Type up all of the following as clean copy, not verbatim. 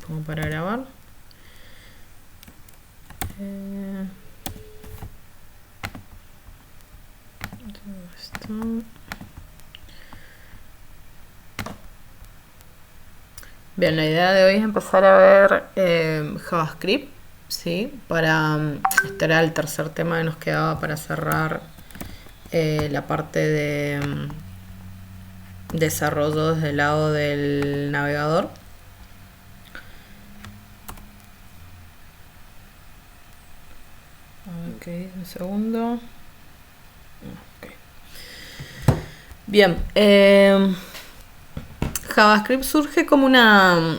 como para grabar. Bien, la idea de hoy es empezar a ver JavaScript, ¿sí? Para este era el tercer tema que nos quedaba para cerrar la parte de desarrollo desde el lado del navegador. Ok, un segundo. Okay. Bien, JavaScript surge como una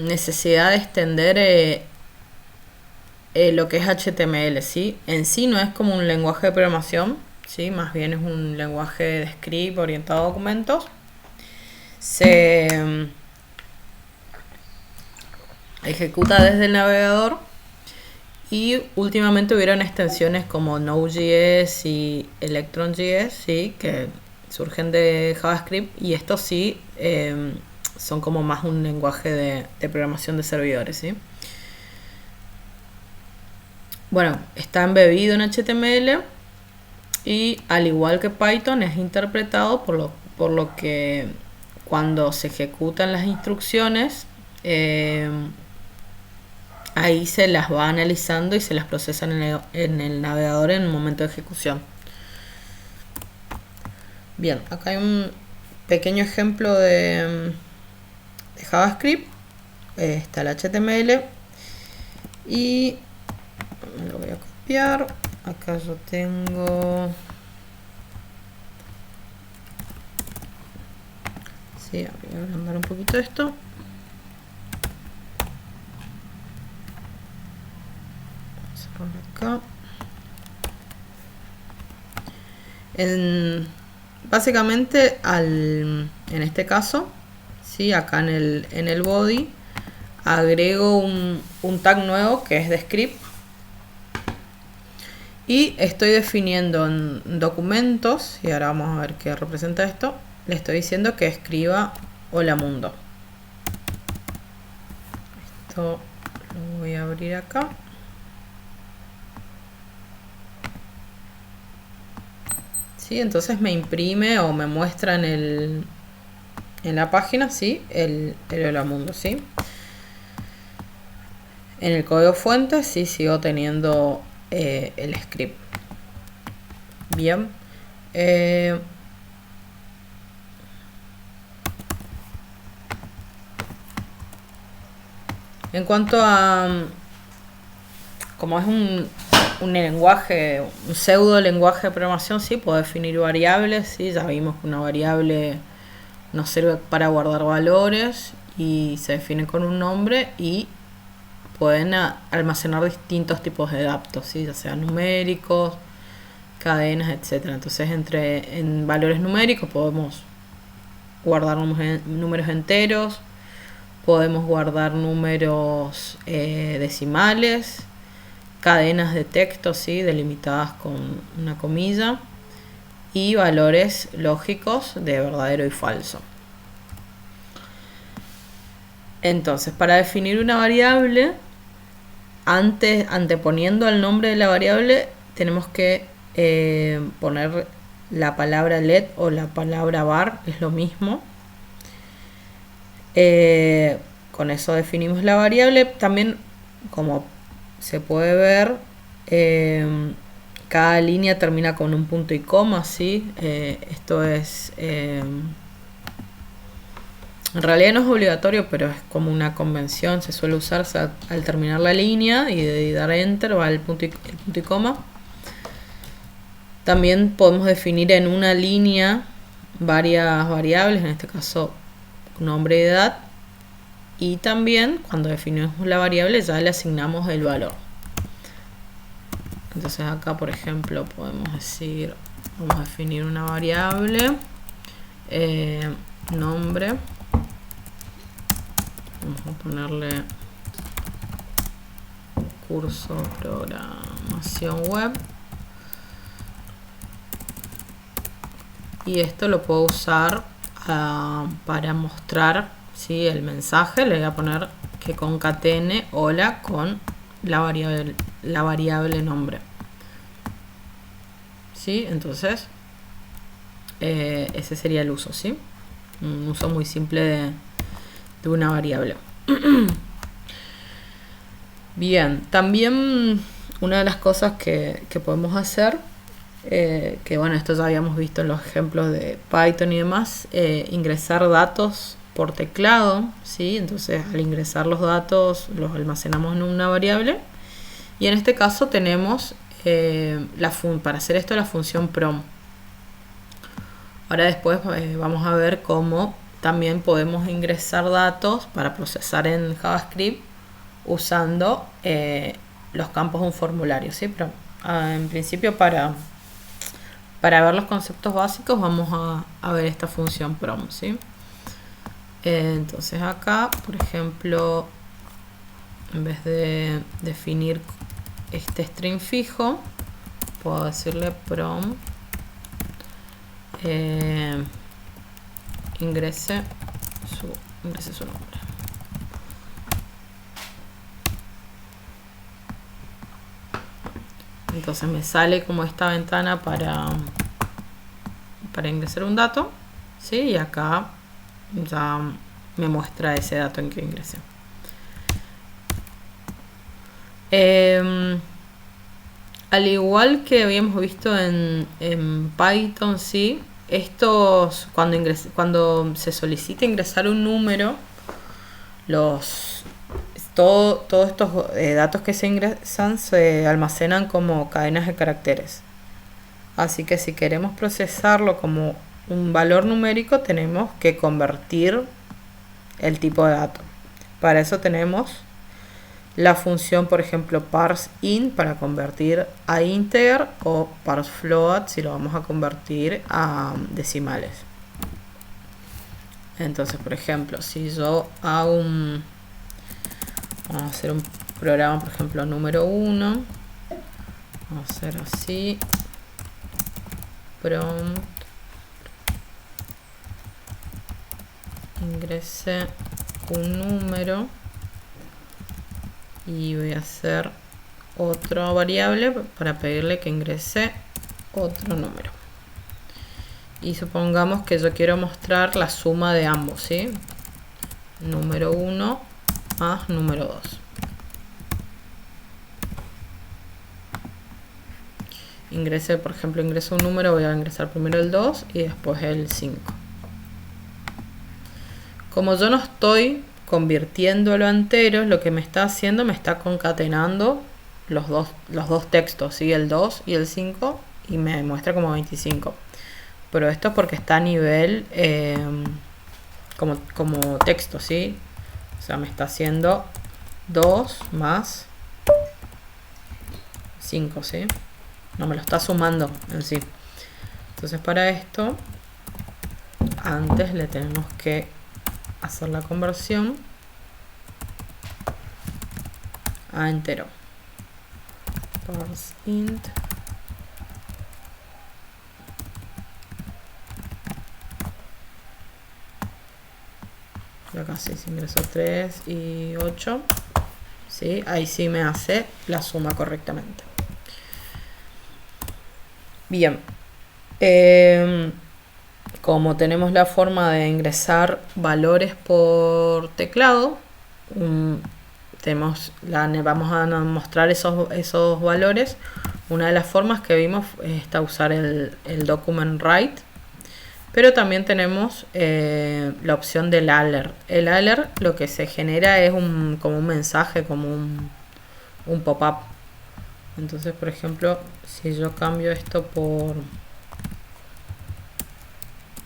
necesidad de extender lo que es HTML, ¿sí? En sí no es como un lenguaje de programación, ¿sí? Más bien es un lenguaje de script orientado a documentos. Se ejecuta desde el navegador y últimamente hubieron extensiones como Node.js y Electron.js, ¿sí? Que surgen de JavaScript y estos sí son como más un lenguaje de programación de servidores, ¿sí? Bueno, está embebido en HTML y al igual que Python es interpretado por lo que cuando se ejecutan las instrucciones ahí se las va analizando y se las procesan en el navegador en el momento de ejecución. Bien, acá hay un pequeño ejemplo de JavaScript. Está el HTML y lo voy a copiar. Acá yo tengo... Sí, voy a agrandar un poquito esto. Acá. Básicamente en este caso, ¿sí? Acá en el body agrego un tag nuevo que es de script y estoy definiendo en documentos, y ahora vamos a ver qué representa esto. Le estoy diciendo que escriba hola mundo. Esto lo voy a abrir acá. ¿Sí? Entonces me imprime o me muestra en la página, ¿sí? el hola mundo, ¿sí? En el código fuente sí sigo teniendo el script. Bien. En cuanto a... Como es un lenguaje, un pseudo lenguaje de programación, sí, puedo definir variables, sí, ya vimos que una variable nos sirve para guardar valores y se define con un nombre y pueden almacenar distintos tipos de datos, ¿sí? Ya sean numéricos, cadenas, etcétera. Entonces en valores numéricos podemos guardar números enteros, podemos guardar números decimales, cadenas de texto, ¿sí? Delimitadas con una comilla, y valores lógicos de verdadero y falso. Entonces, para definir una variable, anteponiendo al nombre de la variable, tenemos que poner la palabra let o la palabra var, es lo mismo. Con eso definimos la variable. También, como se puede ver, cada línea termina con un punto y coma, ¿sí? Esto es... en realidad no es obligatorio, pero es como una convención, se suele usar al terminar la línea y de dar enter va el punto y coma. También podemos definir en una línea varias variables, en este caso nombre y edad, y también cuando definimos la variable ya le asignamos el valor. Entonces acá, por ejemplo, podemos decir, vamos a definir una variable, nombre, vamos a ponerle curso programación web, y esto lo puedo usar para mostrar, ¿sí? El mensaje le voy a poner que concatene hola con la variable nombre, ¿sí? Entonces ese sería el uso, ¿sí? Un uso muy simple de una variable. Bien, también una de las cosas que podemos hacer, que bueno, esto ya habíamos visto en los ejemplos de Python y demás, ingresar datos por teclado, ¿sí? Entonces al ingresar los datos los almacenamos en una variable, y en este caso tenemos para hacer esto la función prom. Ahora después vamos a ver cómo también podemos ingresar datos para procesar en JavaScript usando los campos de un formulario, ¿sí? Pero en principio para ver los conceptos básicos vamos a ver esta función prom, ¿sí? Entonces acá, por ejemplo, en vez de definir este string fijo, puedo decirle prom ingrese su nombre. Entonces me sale como esta ventana para ingresar un dato, ¿sí? Y acá ya me muestra ese dato en que ingresé. Al igual que habíamos visto en Python, ¿sí? Estos, cuando se solicita ingresar un número, todos estos datos que se ingresan se almacenan como cadenas de caracteres. Así que si queremos procesarlo como un valor numérico, tenemos que convertir el tipo de dato. Para eso tenemos la función, por ejemplo, parseInt para convertir a integer, o parsefloat si lo vamos a convertir a decimales. Entonces, por ejemplo, si yo hago vamos a hacer un programa, por ejemplo, número 1, vamos a hacer así, prompt ingrese un número, y voy a hacer otra variable para pedirle que ingrese otro número, y supongamos que yo quiero mostrar la suma de ambos, ¿sí? Número 1 más número 2. Por ejemplo, ingreso un número, voy a ingresar primero el 2 y después el 5. Como yo no estoy convirtiéndolo a enteros, lo que me está haciendo, me está concatenando los dos textos, ¿sí? El 2 y el 5, y me muestra como 25. Pero esto es porque está a nivel como texto, ¿sí? O sea, me está haciendo 2 más 5, ¿sí? No me lo está sumando en sí. Entonces para esto, antes le tenemos que hacer la conversión a entero. ParseInt y acá sí se ingresó 3 y 8, ¿sí? Ahí sí me hace la suma correctamente. Bien, como tenemos la forma de ingresar valores por teclado, vamos a mostrar esos valores. Una de las formas que vimos está usar el document write, pero también tenemos la opción del alert. El alert lo que se genera es como un mensaje, como un pop-up. Entonces, por ejemplo, si yo cambio esto por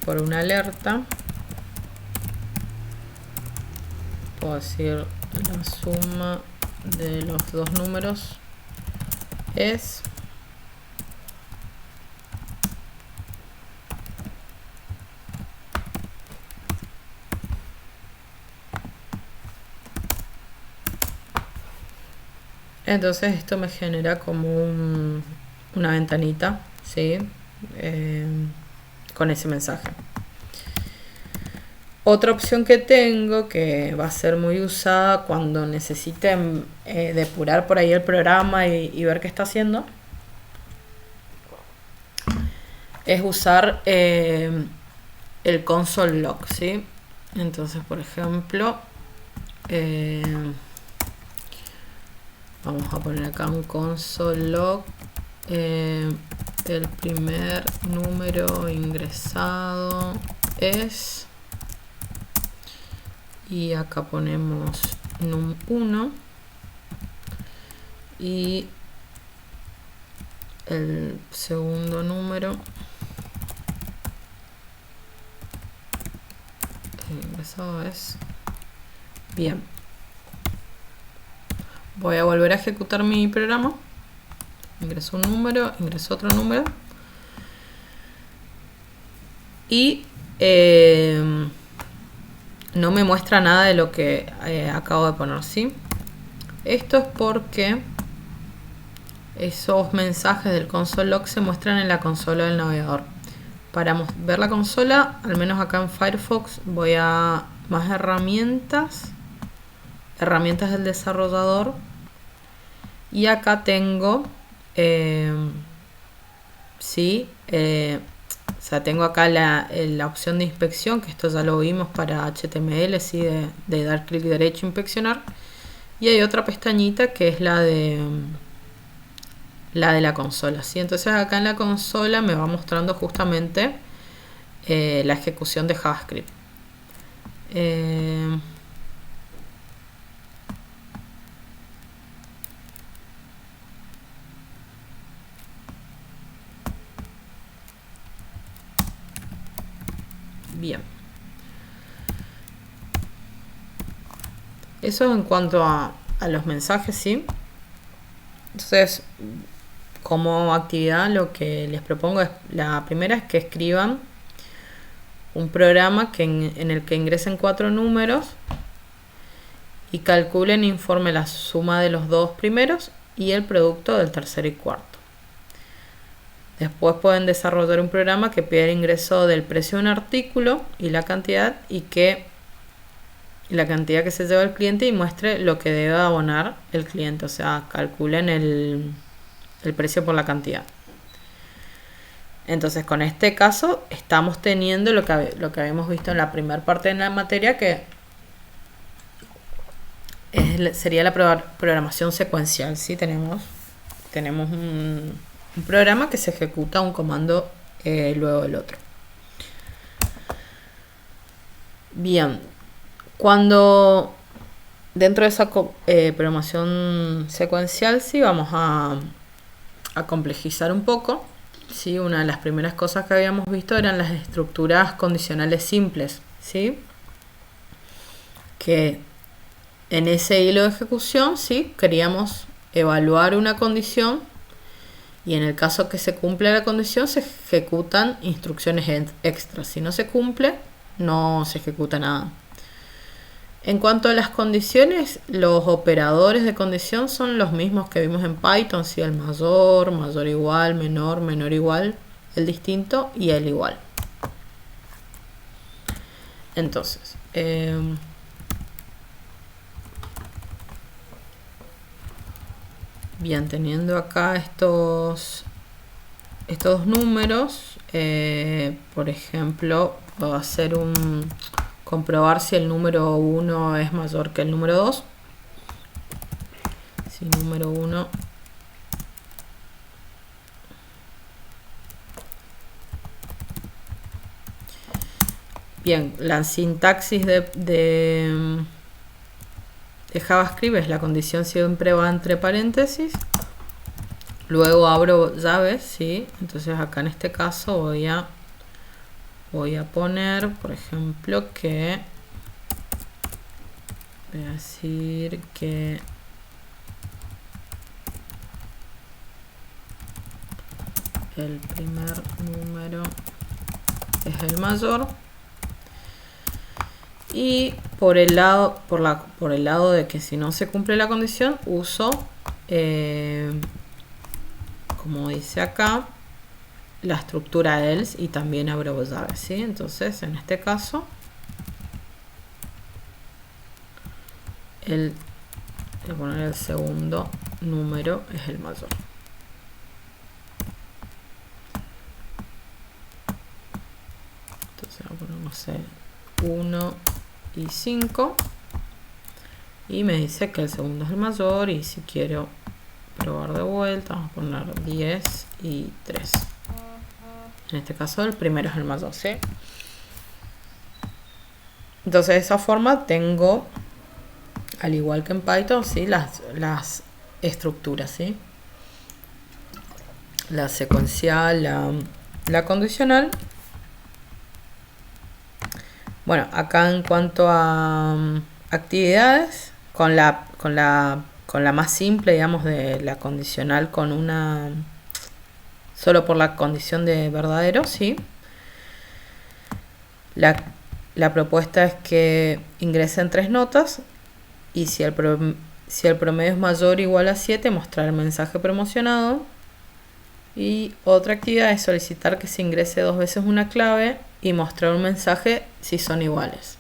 una alerta, puedo decir la suma de los dos números es entonces esto me genera como una ventanita, ¿sí? Con ese mensaje. Otra opción que tengo, que va a ser muy usada cuando necesiten depurar por ahí el programa y ver qué está haciendo, es usar el console log, ¿sí? Entonces, por ejemplo, vamos a poner acá un console log. El primer número ingresado es, y acá ponemos num1, y el segundo número ingresado es. Bien, voy a volver a ejecutar mi programa. Ingreso un número, ingreso otro número, y no me muestra nada de lo que acabo de poner, ¿sí? Esto es porque esos mensajes del console log se muestran en la consola del navegador. Para ver la consola, al menos acá en Firefox, voy a más herramientas, herramientas del desarrollador, y acá tengo o sea, tengo acá la opción de inspección, que esto ya lo vimos para HTML, ¿sí? de dar clic derecho, inspeccionar. Y hay otra pestañita que es la de la consola, ¿sí? Entonces acá en la consola me va mostrando justamente la ejecución de JavaScript. Bien. Eso en cuanto a los mensajes, ¿sí? Entonces, como actividad, lo que les propongo es, la primera es que escriban un programa en el que ingresen 4 números y calculen e informe la suma de los 2 primeros y el producto del tercero y cuarto. Después pueden desarrollar un programa que pida el ingreso del precio de un artículo y la cantidad que se lleva el cliente, y muestre lo que debe abonar el cliente. O sea, calculen el precio por la cantidad. Entonces, con este caso estamos teniendo lo que habíamos visto en la primera parte de la materia, que sería la programación secuencial, ¿sí? Tenemos un programa que se ejecuta un comando luego del otro. Bien, cuando dentro de esa programación secuencial, sí, vamos a complejizar un poco, ¿sí? Una de las primeras cosas que habíamos visto eran las estructuras condicionales simples, ¿sí? Que en ese hilo de ejecución, ¿sí? Queríamos evaluar una condición, y en el caso que se cumple la condición se ejecutan instrucciones extras. Si no se cumple, no se ejecuta nada. En cuanto a las condiciones, los operadores de condición son los mismos que vimos en Python, ¿sí? El mayor, mayor igual, menor, menor igual, el distinto y el igual. Entonces, bien, teniendo acá estos números, por ejemplo, puedo hacer comprobar si el número 1 es mayor que el número 2. Si número 1 bien, la sintaxis de JavaScript es: la condición siempre va entre paréntesis, luego abro llaves, ¿sí? Entonces acá en este caso voy a poner, por ejemplo, que voy a decir que el primer número es el mayor, y por el lado de que si no se cumple la condición, uso como dice acá, la estructura else, y también abro llaves, ¿sí? Entonces en este caso voy a poner el segundo número es el mayor. Entonces voy a poner, no sé, 1 y 5. Y me dice que el segundo es el mayor. Y si quiero probar de vuelta, vamos a poner 10 y 3. En este caso el primero es el mayor, ¿sí? Entonces de esa forma tengo, al igual que en Python, ¿sí? las estructuras, ¿sí? La secuencial, la condicional. Bueno, acá en cuanto a actividades, con la más simple, digamos, de la condicional, con una solo por la condición de verdadero, ¿sí? La propuesta es que ingresen 3 notas y si el promedio es mayor o igual a 7, mostrar el mensaje promocionado. Y otra actividad es solicitar que se ingrese 2 veces una clave y mostrar un mensaje si son iguales.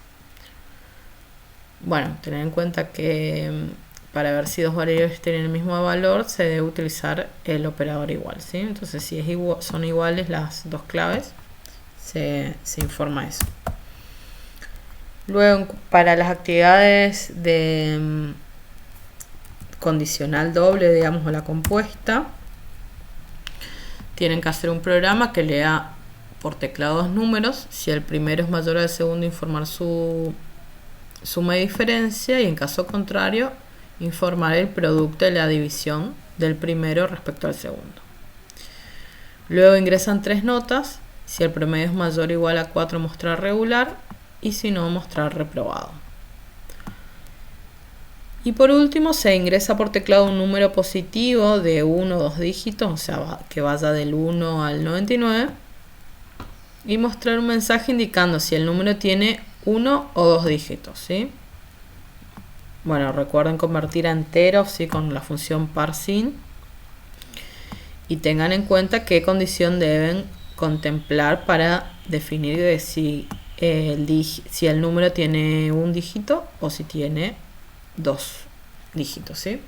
Bueno, tener en cuenta que para ver si 2 variables tienen el mismo valor se debe utilizar el operador igual, ¿sí? Entonces si son iguales las 2 claves, se informa eso. Luego, para las actividades de condicional doble, digamos, o la compuesta, tienen que hacer un programa que lea por teclado 2 números. Si el primero es mayor al segundo, informar su suma y diferencia, y en caso contrario, informar el producto de la división del primero respecto al segundo. Luego ingresan 3 notas. Si el promedio es mayor o igual a 4, mostrar regular, y si no, mostrar reprobado. Y por último, se ingresa por teclado un número positivo de 1 o 2 dígitos, o sea, que vaya del 1 al 99, y mostrar un mensaje indicando si el número tiene 1 o 2 dígitos, ¿sí? Bueno, recuerden convertir a enteros, ¿sí? Con la función parseInt. Y tengan en cuenta qué condición deben contemplar para definir de si el número tiene un dígito o si tiene 2 dígitos, ¿sí?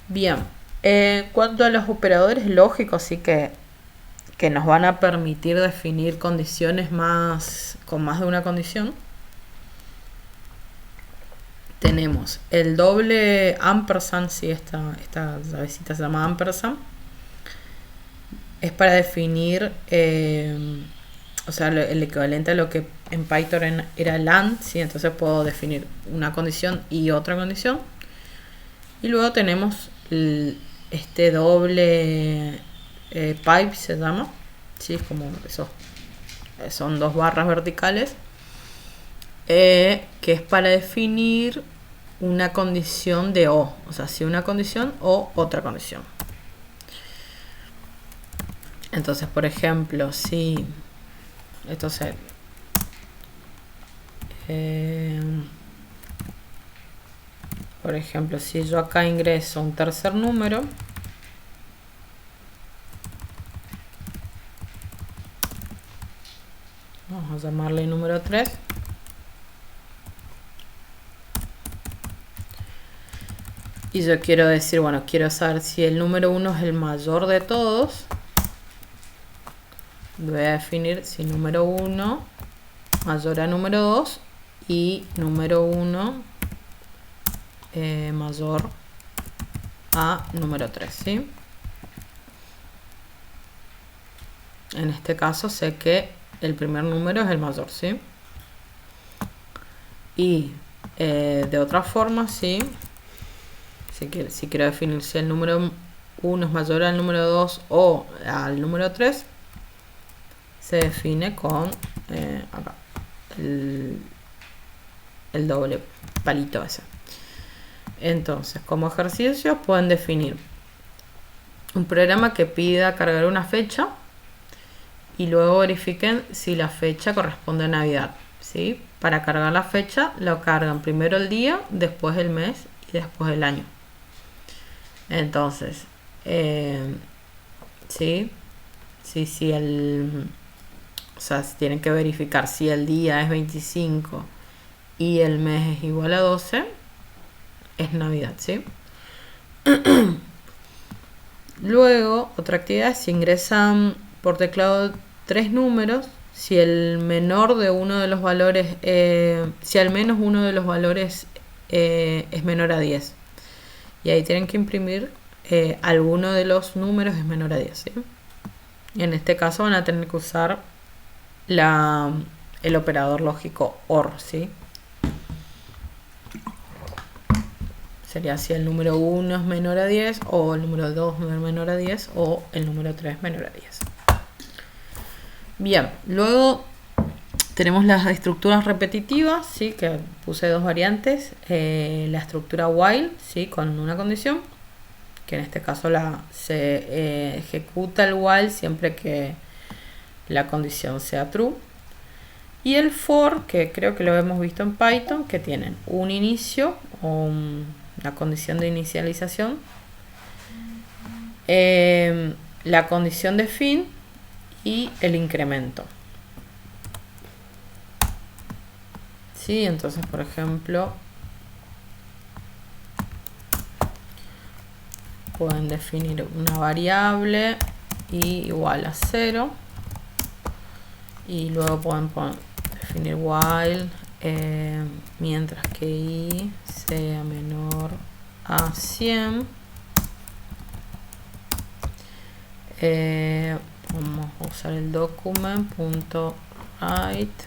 Bien, en cuanto a los operadores lógicos, sí que nos van a permitir definir condiciones con más de una condición. Tenemos el doble ampersand, ¿sí? Esta llavecita se llama ampersand. Es para definir, o sea, el equivalente a lo que en Python era LAND, ¿sí? Entonces puedo definir una condición y otra condición. Y luego tenemos este doble pipe, se llama, ¿sí? Es como eso, son 2 barras verticales, que es para definir una condición de o sea, si una condición o otra condición. Entonces, por ejemplo, si entonces por ejemplo, si yo acá ingreso un tercer número, vamos a llamarle número 3, y yo quiero decir, bueno, quiero saber si el número 1 es el mayor de todos. Voy a definir si número 1 mayor a número 2 y número 1 mayor a número 3, ¿sí? En este caso sé que el primer número es el mayor, ¿sí? Y de otra forma, ¿sí? Si quiero definir si el número 1 es mayor al número 2 o al número 3, se define con acá, el doble palito ese. Entonces, como ejercicio pueden definir un programa que pida cargar una fecha y luego verifiquen si la fecha corresponde a Navidad, ¿sí? Para cargar la fecha lo cargan primero el día, después el mes y después el año. Entonces, sí, o sea, tienen que verificar si el día es 25 y el mes es igual a 12, es Navidad, ¿sí? Luego, otra actividad es si ingresan por teclado 3 números, si el menor de uno de los valores, si al menos uno de los valores es menor a 10. Y ahí tienen que imprimir alguno de los números es menor a 10, ¿sí? Y en este caso van a tener que usar el operador lógico OR, ¿sí? Sería si el número 1 es menor a 10, o el número 2 es menor a 10, o el número 3 es menor a 10. Bien, luego tenemos las estructuras repetitivas, ¿sí? Que puse dos variantes. La estructura while, ¿sí? Con una condición, que en este caso se ejecuta el while siempre que la condición sea true. Y el for, que creo que lo hemos visto en Python, que tienen un inicio o la condición de inicialización, la condición de fin y el incremento. ¿Sí? Entonces, por ejemplo, pueden definir una variable y igual a 0, y luego pueden definir while mientras que i sea menor a 100. Vamos a usar el document.write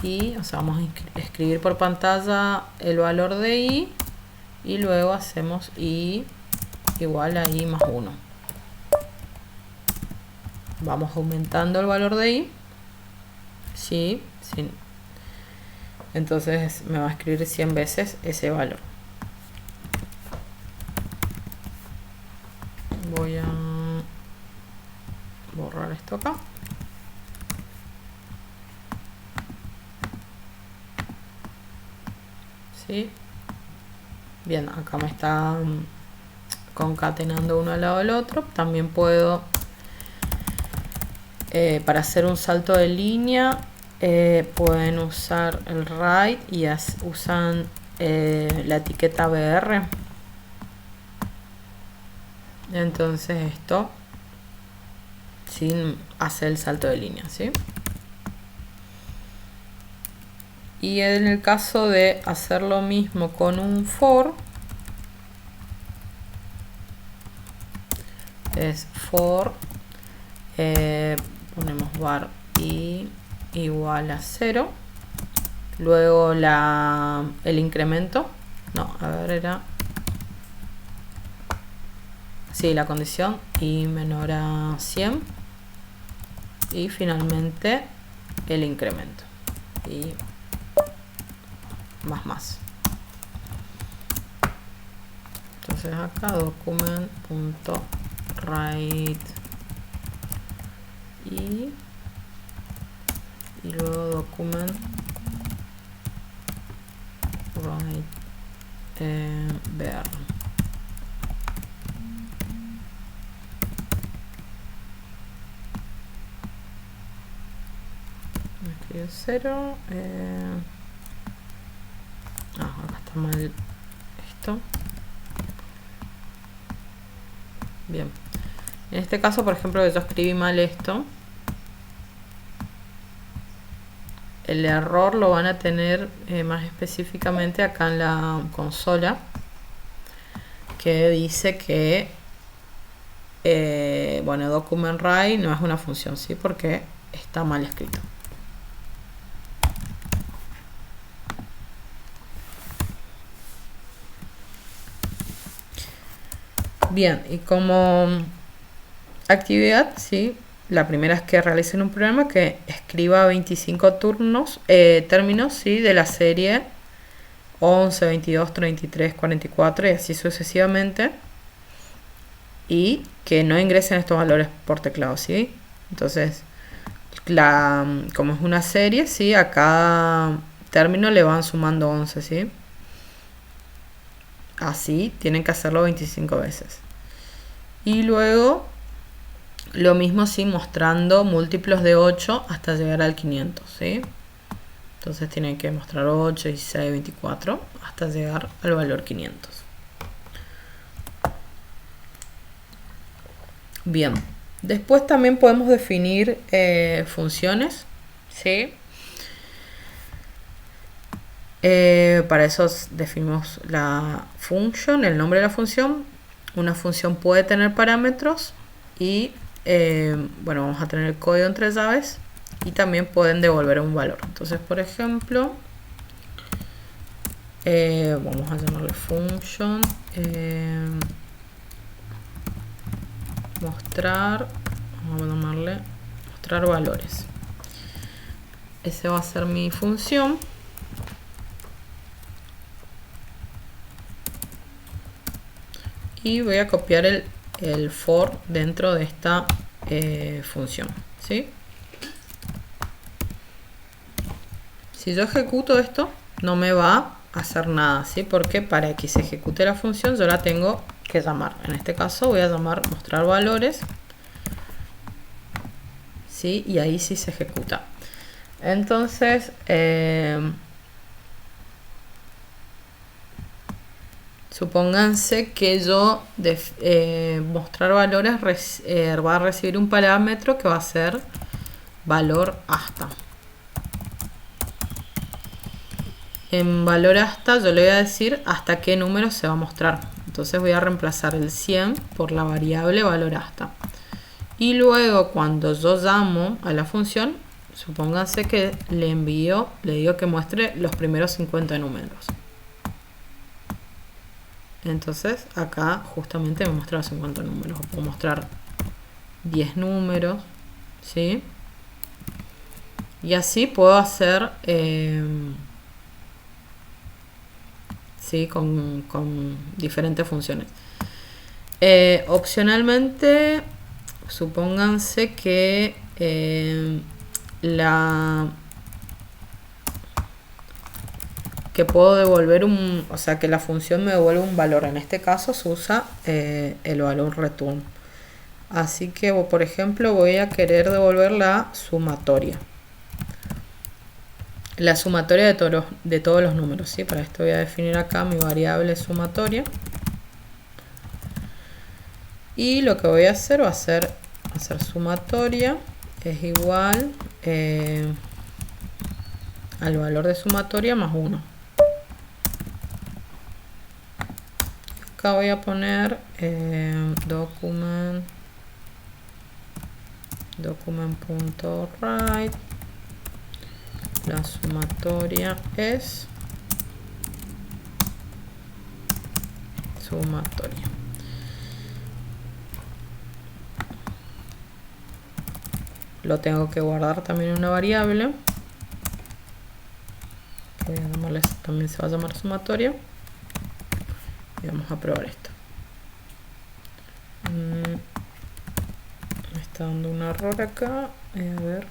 y, o sea, vamos a escribir por pantalla el valor de i, y luego hacemos i igual a i más 1. Vamos aumentando el valor de i. Sí. Entonces me va a escribir 100 veces ese valor. Voy a borrar esto acá. ¿Sí? Bien, acá me está concatenando uno al lado del otro. También puedo, para hacer un salto de línea, pueden usar el write y usan la etiqueta br. Entonces esto sin hacer el salto de línea, ¿sí? Y en el caso de hacer lo mismo con un for, es for, ponemos var i igual a 0, luego el incremento, no, a ver, era, sí, la condición i menor a 100, y finalmente el incremento y más. Entonces acá document.write y luego document.write ver. Me escribo 0. Acá está mal esto. Bien. En este caso, por ejemplo, que yo escribí mal esto, el error lo van a tener más específicamente acá en la consola, que dice que bueno, document.write no es una función, ¿sí? Porque está mal escrito. Bien, y como actividad, ¿sí? La primera es que realicen un programa que escriba 25 términos, ¿sí? De la serie 11, 22, 33, 44 y así sucesivamente, y que no ingresen estos valores por teclado, ¿sí? Entonces, como es una serie, ¿sí? A cada término le van sumando 11, ¿sí? Así tienen que hacerlo 25 veces. Y luego lo mismo, sí, mostrando múltiplos de 8 hasta llegar al 500, ¿sí? Entonces tienen que mostrar 8, 16, 24 hasta llegar al valor 500. Bien, después también podemos definir funciones, ¿sí? Para eso definimos la function, el nombre de la función. Una función puede tener parámetros y bueno, vamos a tener el código entre llaves y también pueden devolver un valor. Entonces, por ejemplo, vamos a llamarle function mostrar, vamos a llamarle mostrar valores. Ese va a ser mi función. Y voy a copiar el for dentro de esta función, ¿sí? Si yo ejecuto esto, no me va a hacer nada, ¿sí? Porque para que se ejecute la función yo la tengo que llamar. En este caso voy a llamar mostrar valores, ¿sí? Y ahí sí se ejecuta. Entonces, supónganse que yo mostrar valores va a recibir un parámetro que va a ser valor hasta. En valor hasta yo le voy a decir hasta qué número se va a mostrar. Entonces voy a reemplazar el 100 por la variable valor hasta. Y luego cuando yo llamo a la función, supónganse que le digo que muestre los primeros 50 números. Entonces acá justamente me muestra los 50 números. Puedo mostrar 10 números, ¿sí? Y así puedo hacer ¿sí? con diferentes funciones. Opcionalmente, supónganse que puedo devolver o sea que la función me devuelve un valor. En este caso se usa el valor return. Así que, por ejemplo, voy a querer devolver la sumatoria. La sumatoria de todos los números, ¿sí? Para esto voy a definir acá mi variable sumatoria. Y lo que voy a hacer va a ser hacer sumatoria es igual al valor de sumatoria más 1. Acá voy a poner document.write. La sumatoria es sumatoria. Lo tengo que guardar también en una variable. Voy a llamarle, también se va a llamar sumatoria. Y vamos a probar esto. Me está dando un error acá. A ver.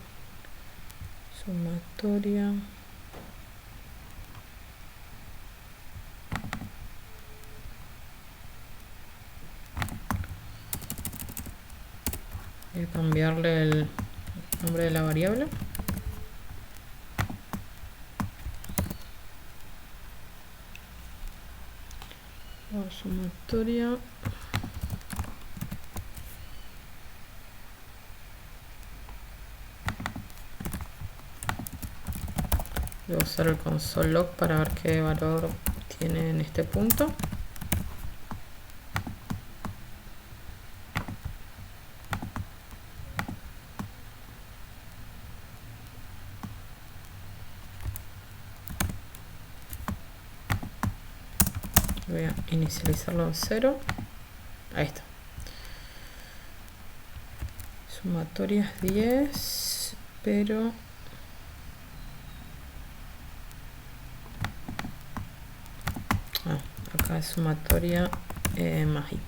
Sumatoria. Voy a cambiarle el nombre de la variable. Sumatoria. Voy a usar el console log para ver qué valor tiene en este punto. Voy a inicializarlo en 0. Ahí está. Sumatoria es 10, pero acá es sumatoria más i.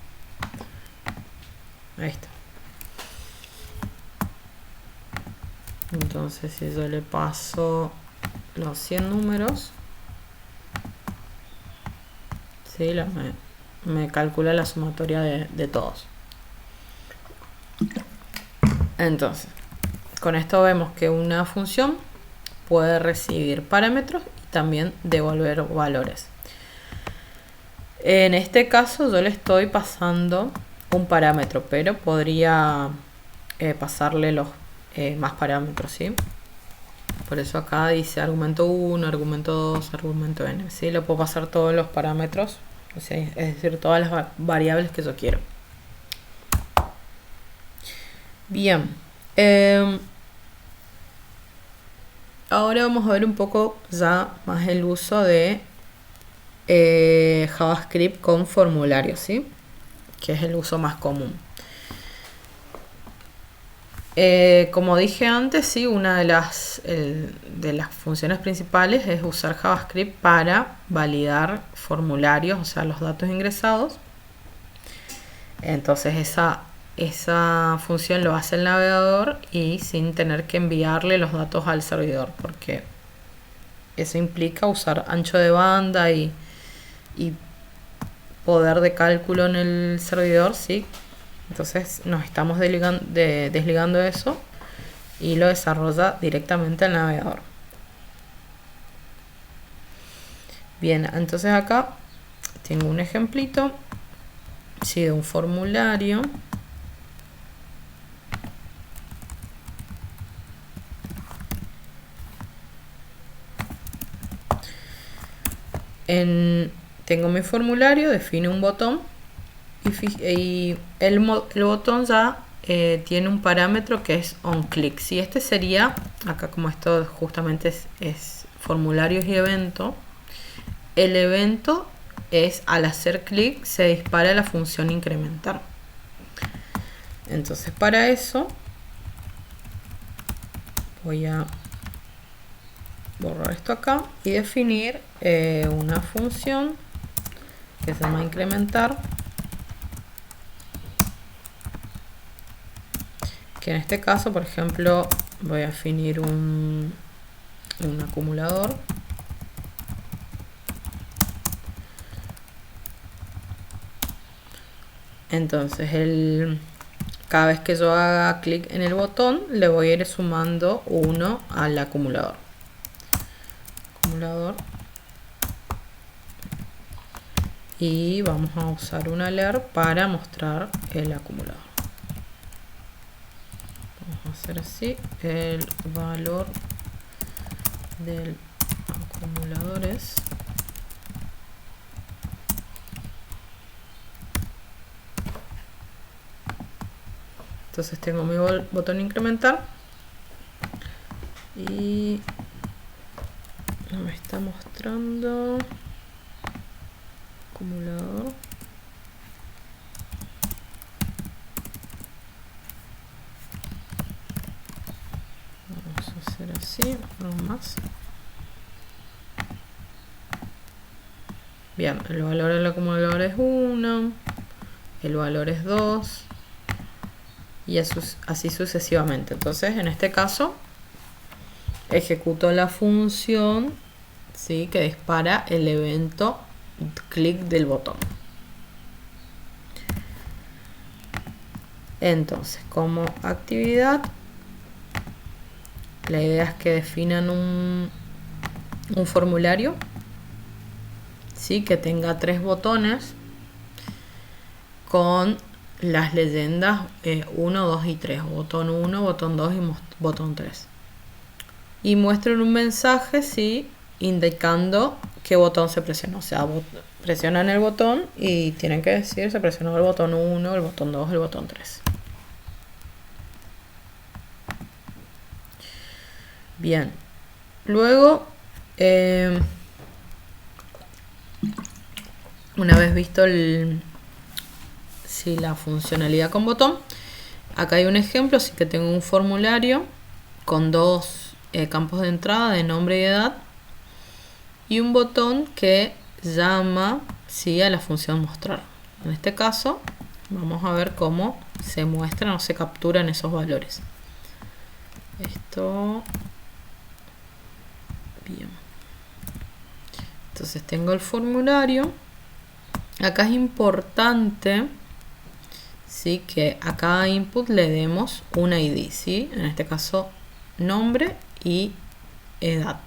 Ahí está. Entonces si yo le paso los 100 números, ¿sí? Me calcula la sumatoria de todos. Entonces, con esto vemos que una función puede recibir parámetros y también devolver valores. En este caso yo le estoy pasando un parámetro, pero podría pasarle los más parámetros, ¿sí? Por eso acá dice argumento 1, argumento 2, argumento n, ¿sí? Le puedo pasar todos los parámetros, o sea, es decir, todas las variables que yo quiero. Bien. Ahora vamos a ver un poco ya más el uso de JavaScript con formularios, ¿sí? Que es el uso más común. Como dije antes, sí, una de las funciones principales es usar JavaScript para validar formularios, o sea, los datos ingresados. Entonces esa función lo hace el navegador y sin tener que enviarle los datos al servidor, porque eso implica usar ancho de banda y poder de cálculo en el servidor, ¿sí? Entonces nos estamos desligando eso y lo desarrolla directamente el navegador. Bien, entonces acá tengo un ejemplito, sí, de un formulario. Tengo mi formulario, define un botón y el botón ya tiene un parámetro que es onClick. Si este sería, acá como esto justamente es formularios y evento, el evento es al hacer clic se dispara la función incrementar. Entonces para eso voy a borrar esto acá y definir una función que se llama incrementar, que en este caso, por ejemplo, voy a definir un acumulador. Entonces cada vez que yo haga clic en el botón le voy a ir sumando 1 al acumulador. Y vamos a usar un alert para mostrar el acumulador. Vamos a hacer así, el valor del acumulador es entonces tengo mi botón incrementar y me está mostrando acumulador. Vamos a hacer así, no más. Bien, el valor del acumulador es 1, el valor es 2 y así sucesivamente. Entonces en este caso ejecuto la función, ¿sí?, que dispara el evento clic del botón. Entonces, como actividad, la idea es que definan un formulario, ¿sí?, que tenga 3 botones con las leyendas 1, 2 y 3, botón 1, botón 2 y botón 3. Y muestran un mensaje, ¿sí?, indicando qué botón se presionó. O sea, presionan el botón y tienen que decir se presionó el botón 1, el botón 2, el botón 3. Bien. Luego, una vez visto la funcionalidad con botón, acá hay un ejemplo, sí que tengo un formulario con 2 campos de entrada de nombre y edad y un botón que llama, sí, a la función mostrar. En este caso vamos a ver cómo se muestran o se capturan esos valores. Esto bien. Entonces tengo el formulario. Acá es importante, ¿sí?, que a cada input le demos un ID, ¿sí? En este caso nombre y edad.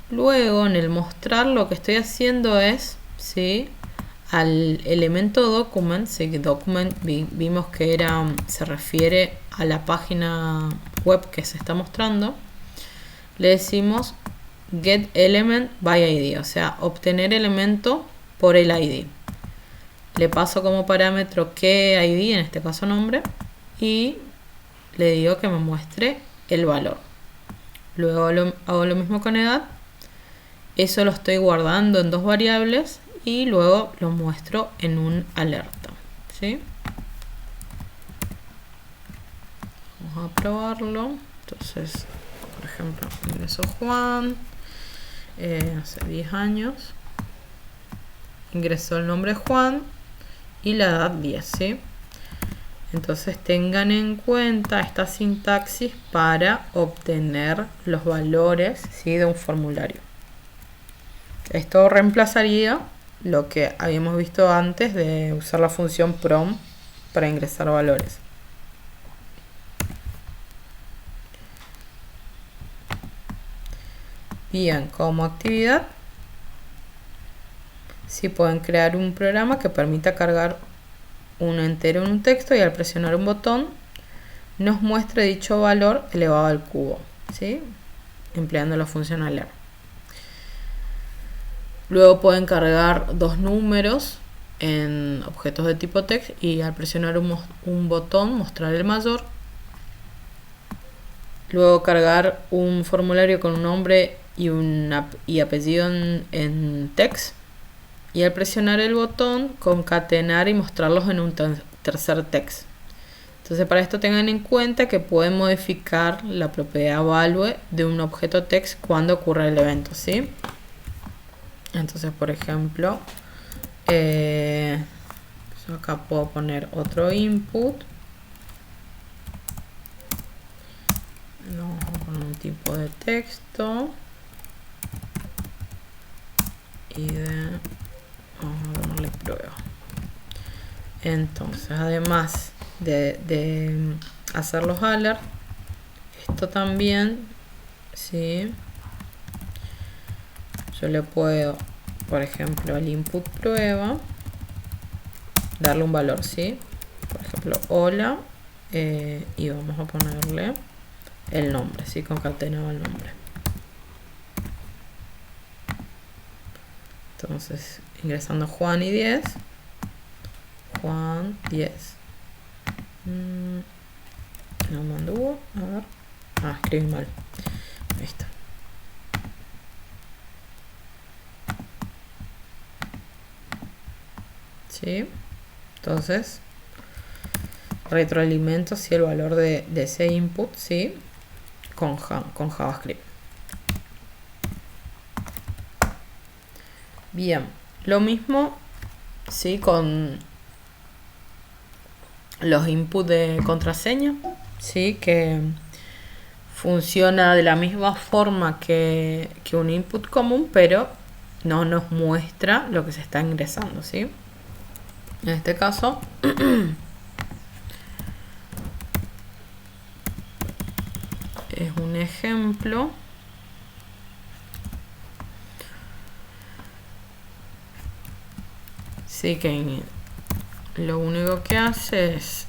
Luego en el mostrar lo que estoy haciendo es, ¿sí?, al elemento document, ¿sí?, que document vimos que se refiere a la página web que se está mostrando, le decimos get element by ID, o sea, obtener elemento por el ID. Le paso como parámetro qué ID, en este caso nombre, y le digo que me muestre el valor. Luego hago lo mismo con edad. Eso lo estoy guardando en dos variables y luego lo muestro en un alerta, ¿sí? Vamos a probarlo. Entonces, por ejemplo, ingreso Juan, hace 10 años. Ingresó el nombre Juan y la edad 10, ¿sí? Entonces tengan en cuenta esta sintaxis para obtener los valores, ¿sí?, de un formulario. Esto reemplazaría lo que habíamos visto antes de usar la función prompt para ingresar valores. Bien, como actividad, sí pueden crear un programa que permita cargar un entero en un texto y al presionar un botón nos muestre dicho valor elevado al cubo, ¿sí?, empleando la función alert. Luego pueden cargar dos números en objetos de tipo text y al presionar un botón mostrar el mayor. Luego cargar un formulario con un nombre y apellido en text y al presionar el botón concatenar y mostrarlos en un tercer text. Entonces para esto tengan en cuenta que pueden modificar la propiedad value de un objeto text cuando ocurra el evento, ¿sí? Entonces, por ejemplo, yo acá puedo poner otro input. Vamos a poner un tipo de texto. Y vamos a ponerle prueba. Entonces, además de hacer los alerts, esto también, ¿sí?, yo le puedo, por ejemplo, al input prueba darle un valor, ¿sí? Por ejemplo, hola, y vamos a ponerle el nombre, ¿sí?, concatenado el nombre. Entonces, ingresando Juan y 10, Juan 10. No me anduvo, a ver. Escribí mal. Ahí está. ¿Sí? Entonces, retroalimento si el valor de ese input, ¿sí?, con JavaScript. Bien, lo mismo, ¿sí?, con los inputs de contraseña, ¿sí?, que funciona de la misma forma que un input común, pero no nos muestra lo que se está ingresando, ¿sí? En este caso es un ejemplo. Sí, que lo único que hace es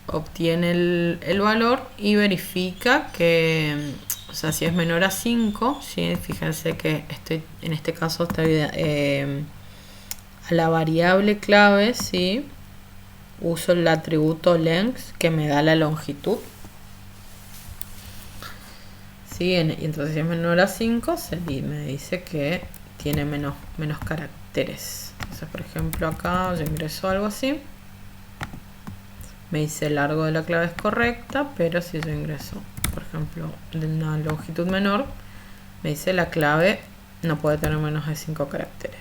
obtiene el valor y verifica que, o sea, si es menor a 5, ¿sí? Fíjense que en este caso está a la variable clave, ¿sí?, uso el atributo length que me da la longitud, ¿sí? Y entonces si es menor a 5 me dice que tiene menos caracteres. Entonces, por ejemplo, acá yo ingreso algo así, me dice el largo de la clave es correcta, pero si yo ingreso, por ejemplo, de una longitud menor, me dice la clave no puede tener menos de 5 caracteres.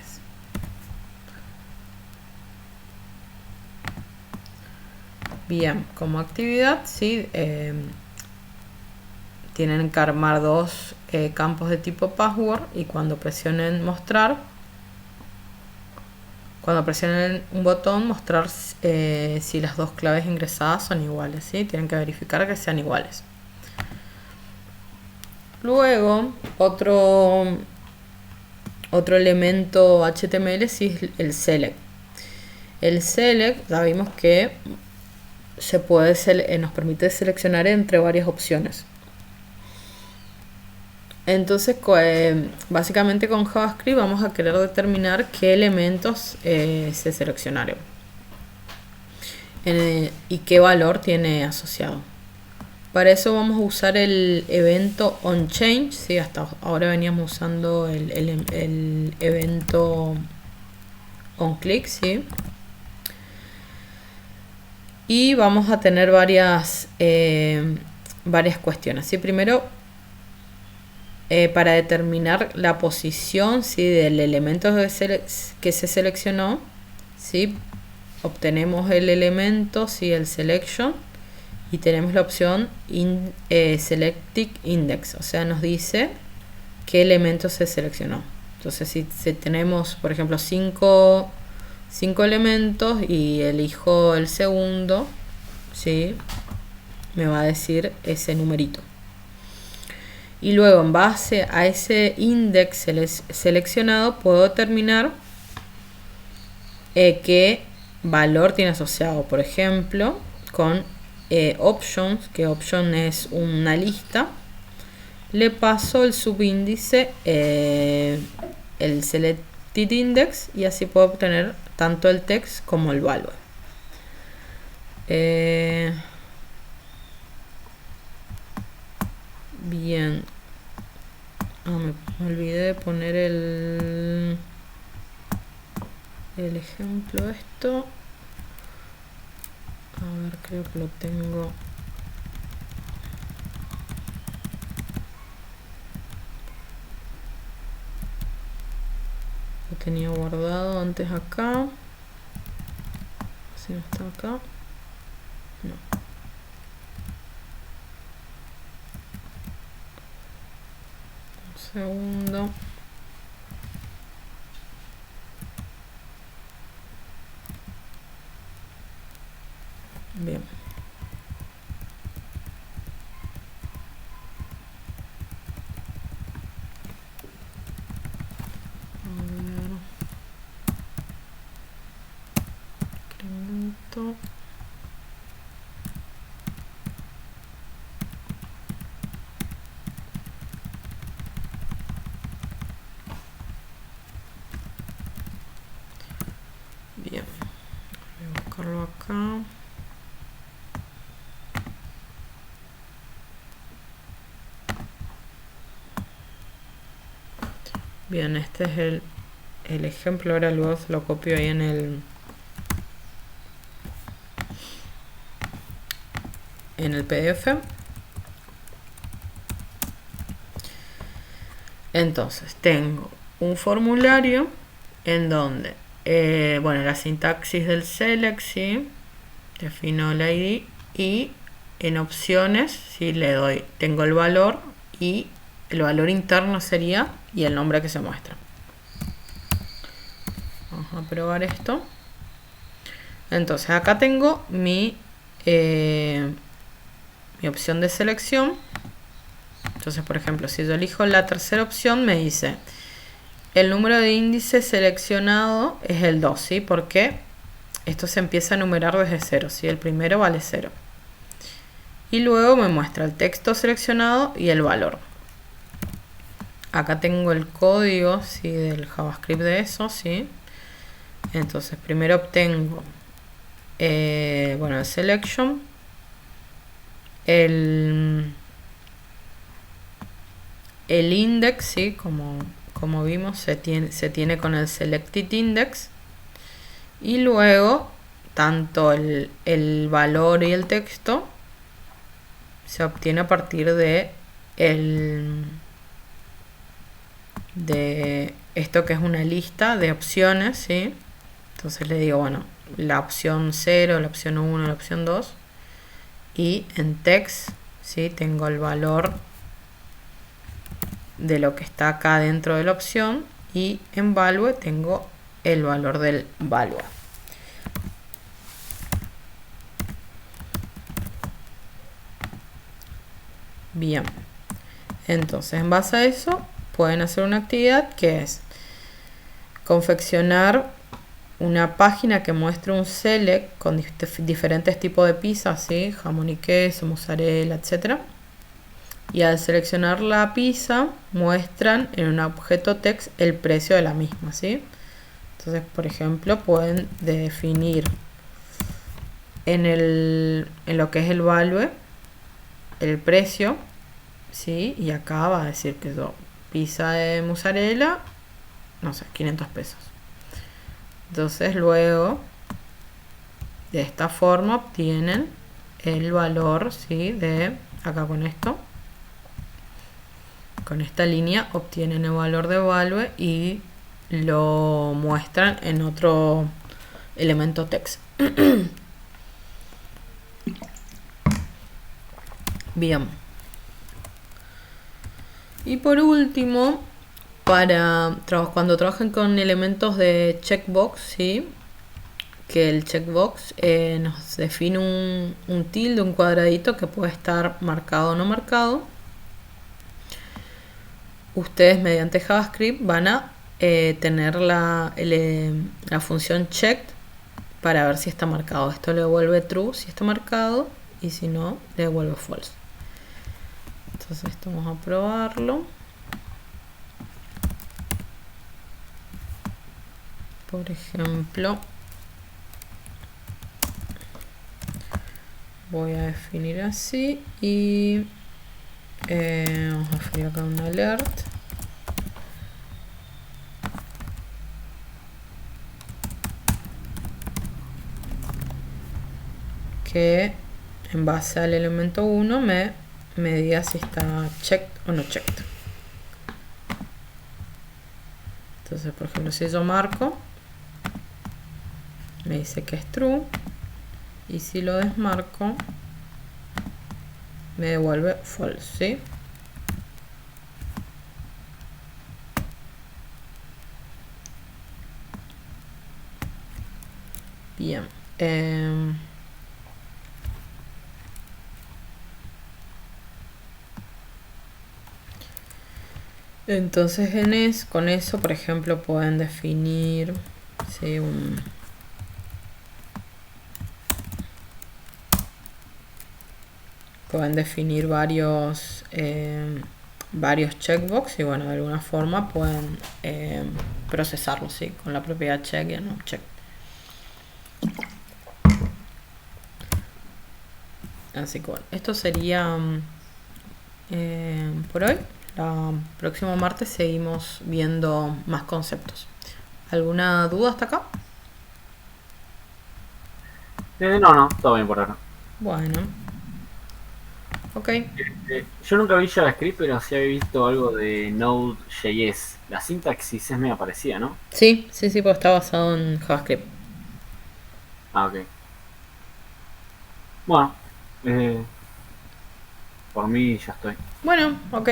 Bien, como actividad, ¿sí?, tienen que armar dos campos de tipo password y cuando presionen mostrar cuando presionen un botón, mostrar si las dos claves ingresadas son iguales, ¿sí? Tienen que verificar que sean iguales. Luego, otro elemento HTML sí es el select. El select, ya vimos que nos permite seleccionar entre varias opciones. Entonces, básicamente con JavaScript vamos a querer determinar qué elementos se seleccionaron y qué valor tiene asociado. Para eso vamos a usar el evento onChange, ¿sí? Hasta ahora veníamos usando el evento onClick, ¿sí? Y vamos a tener varias cuestiones, ¿sí? Primero, para determinar la posición, ¿sí? Del elemento que se seleccionó, ¿sí? Obtenemos el elemento, ¿sí? El selection, y tenemos la opción selected index, o sea, nos dice qué elemento se seleccionó. Entonces, si tenemos, por ejemplo, 5 elementos y elijo el segundo, ¿sí? Me va a decir ese numerito. Y luego, en base a ese index seleccionado, puedo determinar qué valor tiene asociado. Por ejemplo, con options, que option es una lista, le paso el subíndice, el selected index, y así puedo obtener tanto el text como el valor. Bien. Me olvidé de poner el ejemplo esto. A ver, creo que lo tengo. Lo tenía guardado antes acá. Si no está acá. No. Segundo. Bien. A ver. Incremento. Bien, voy a buscarlo acá. Bien, este es el ejemplo. Ahora luego se lo copio ahí en el PDF. Entonces tengo un formulario en donde la sintaxis del select, ¿sí? Defino el ID y en opciones, ¿sí? Le doy, tengo el valor, y el valor interno sería y el nombre que se muestra. Vamos a probar esto. Entonces acá tengo mi opción de selección. Entonces, por ejemplo, si yo elijo la tercera opción, me dice el número de índice seleccionado es el 2, ¿sí? Porque esto se empieza a numerar desde 0, ¿sí? El primero vale 0. Y luego me muestra el texto seleccionado y el valor. Acá tengo el código, ¿sí? Del JavaScript de eso, ¿sí? Entonces, primero obtengo el selection, el index, ¿sí? Como vimos, se tiene con el selected index, y luego tanto el valor y el texto se obtiene a partir de esto, que es una lista de opciones, ¿sí? Entonces le digo, bueno, la opción 0, la opción 1, la opción 2, y en text, ¿sí? Tengo el valor de lo que está acá dentro de la opción, y en value tengo el valor del value. Bien, entonces en base a eso pueden hacer una actividad que es confeccionar una página que muestre un select con diferentes tipos de pizzas, ¿sí? Jamón y queso, mozzarella, etc. Y al seleccionar la pizza muestran en un objeto text el precio de la misma, ¿sí? Entonces, por ejemplo, pueden definir en lo que es el value el precio, ¿sí? Y acá va a decir que pizza de mozzarella, no sé, 500 pesos. Entonces luego de esta forma obtienen el valor, ¿sí? De acá con esto, con esta línea obtienen el valor de value y lo muestran en otro elemento text. Bien. Y por último, cuando trabajan con elementos de checkbox, ¿sí? Que el checkbox nos define un tilde, un cuadradito que puede estar marcado o no marcado. Ustedes mediante JavaScript van a tener la función checked para ver si está marcado. Esto le devuelve true si está marcado y si no, le devuelve false. Entonces esto vamos a probarlo. Por ejemplo, voy a definir así y vamos a definir acá un alert. Que en base al elemento 1 me diga si está checked o no checked. Entonces, por ejemplo, si yo marco, me dice que es true, y si lo desmarco, me devuelve false, ¿sí? Bien. Entonces con eso, por ejemplo, pueden definir, ¿sí? Pueden definir varios checkbox y bueno, de alguna forma pueden procesarlo, ¿sí? Con la propiedad check y no check. Así que bueno, esto sería por hoy. El próximo martes seguimos viendo más conceptos. ¿Alguna duda hasta acá? No, todo bien por ahora. Bueno, ok. Yo nunca vi JavaScript, pero sí había visto algo de Node.js. La sintaxis es medio parecida, ¿no? Sí, sí, sí, porque está basado en JavaScript. Ah, ok. Bueno, eh, por mí ya estoy. Bueno, ok.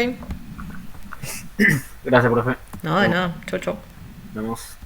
Gracias, profe. No, de nada. Chau, chau. Nos vemos.